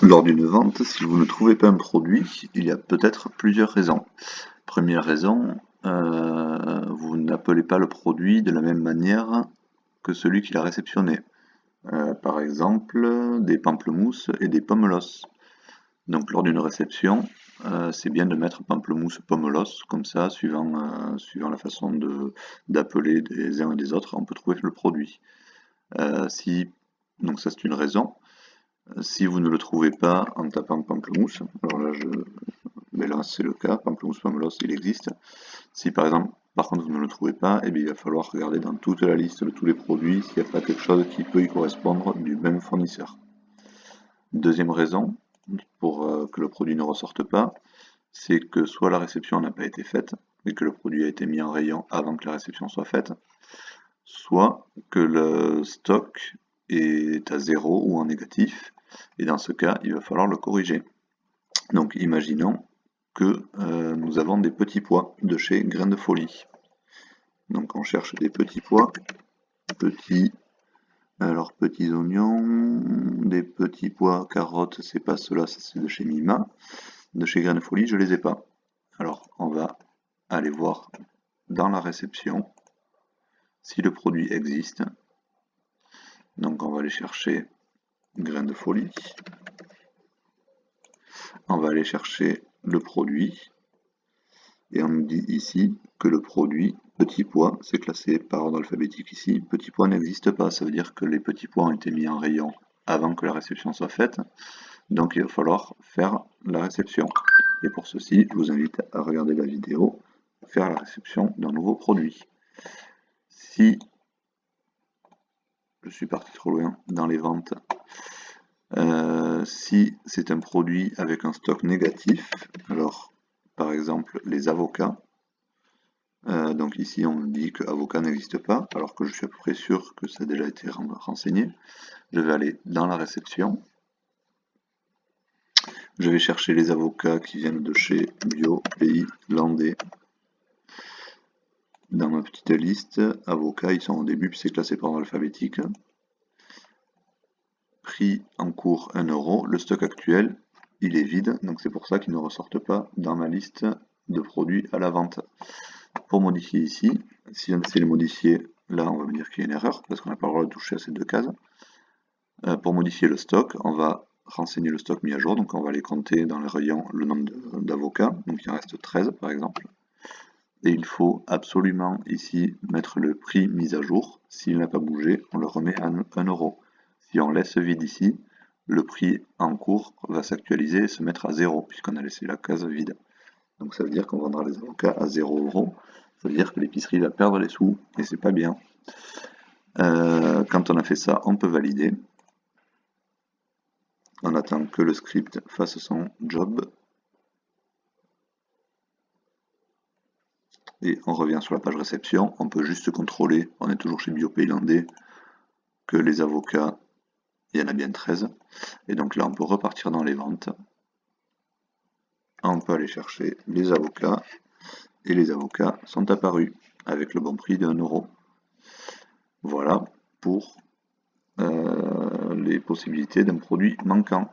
Lors d'une vente, si vous ne trouvez pas un produit, il y a peut-être plusieurs raisons. Première raison, vous n'appelez pas le produit de la même manière que celui qui l'a réceptionné. Par exemple, des pamplemousses et des pommelos. Donc lors d'une réception, c'est bien de mettre pamplemousse pommelos, comme ça, suivant la façon d'appeler des uns et des autres, on peut trouver le produit. Si, donc ça c'est une raison. Si vous ne le trouvez pas en tapant pamplemousse, alors là, mais là c'est le cas, pamplemousse pommelos, il existe. Si par exemple, par contre vous ne le trouvez pas, eh bien, il va falloir regarder dans toute la liste de tous les produits s'il n'y a pas quelque chose qui peut y correspondre du même fournisseur. Deuxième raison pour que le produit ne ressorte pas, c'est que soit la réception n'a pas été faite et que le produit a été mis en rayon avant que la réception soit faite, soit que le stock est à zéro ou en négatif, et dans ce cas, il va falloir le corriger. Donc imaginons que nous avons des petits pois de chez Grains de Folie. Donc on cherche des petits pois, petits oignons, des petits pois, carottes, c'est pas cela, ça c'est de chez Mima. De chez Grains de Folie, je les ai pas. Alors on va aller voir dans la réception si le produit existe. Donc on va aller chercher Grains de Folie. On va aller chercher le produit. Et on nous dit ici que le produit petit pois, c'est classé par ordre alphabétique ici, petit pois n'existe pas, ça veut dire que les petits pois ont été mis en rayon avant que la réception soit faite, donc il va falloir faire la réception. Et pour ceci, je vous invite à regarder la vidéo, faire la réception d'un nouveau produit. Si je suis parti trop loin dans les ventes, si c'est un produit avec un stock négatif, alors par exemple les avocats, donc ici on me dit que avocat n'existe pas, alors que je suis à peu près sûr que ça a déjà été renseigné. Je vais aller dans la réception. Je vais chercher les avocats qui viennent de chez Bio Pays Landais. Dans ma petite liste, avocats, ils sont au début, puis c'est classé par ordre alphabétique. Prix en cours 1 €. Le stock actuel, il est vide, donc c'est pour ça qu'il ne ressortent pas dans ma liste de produits à la vente. Pour modifier ici, si on essaie de modifier, là on va me dire qu'il y a une erreur parce qu'on n'a pas le droit de toucher à ces deux cases. Pour modifier le stock, on va renseigner le stock mis à jour, donc on va aller compter dans les rayons le nombre d'avocats, donc il en reste 13 par exemple. Et il faut absolument ici mettre le prix mis à jour. S'il n'a pas bougé, on le remet à 1 €. Si on laisse vide ici, le prix en cours va s'actualiser et se mettre à 0 puisqu'on a laissé la case vide. Donc ça veut dire qu'on vendra les avocats à 0 €. Ça veut dire que l'épicerie va perdre les sous et c'est pas bien. Quand on a fait ça, on peut valider. On attend que le script fasse son job. Et on revient sur la page réception. On peut juste contrôler, on est toujours chez Bio Pays Landais, que les avocats, il y en a bien 13. Et donc là, on peut repartir dans les ventes. On peut aller chercher les avocats. Et les avocats sont apparus avec le bon prix de 1 €. Voilà pour les possibilités d'un produit manquant.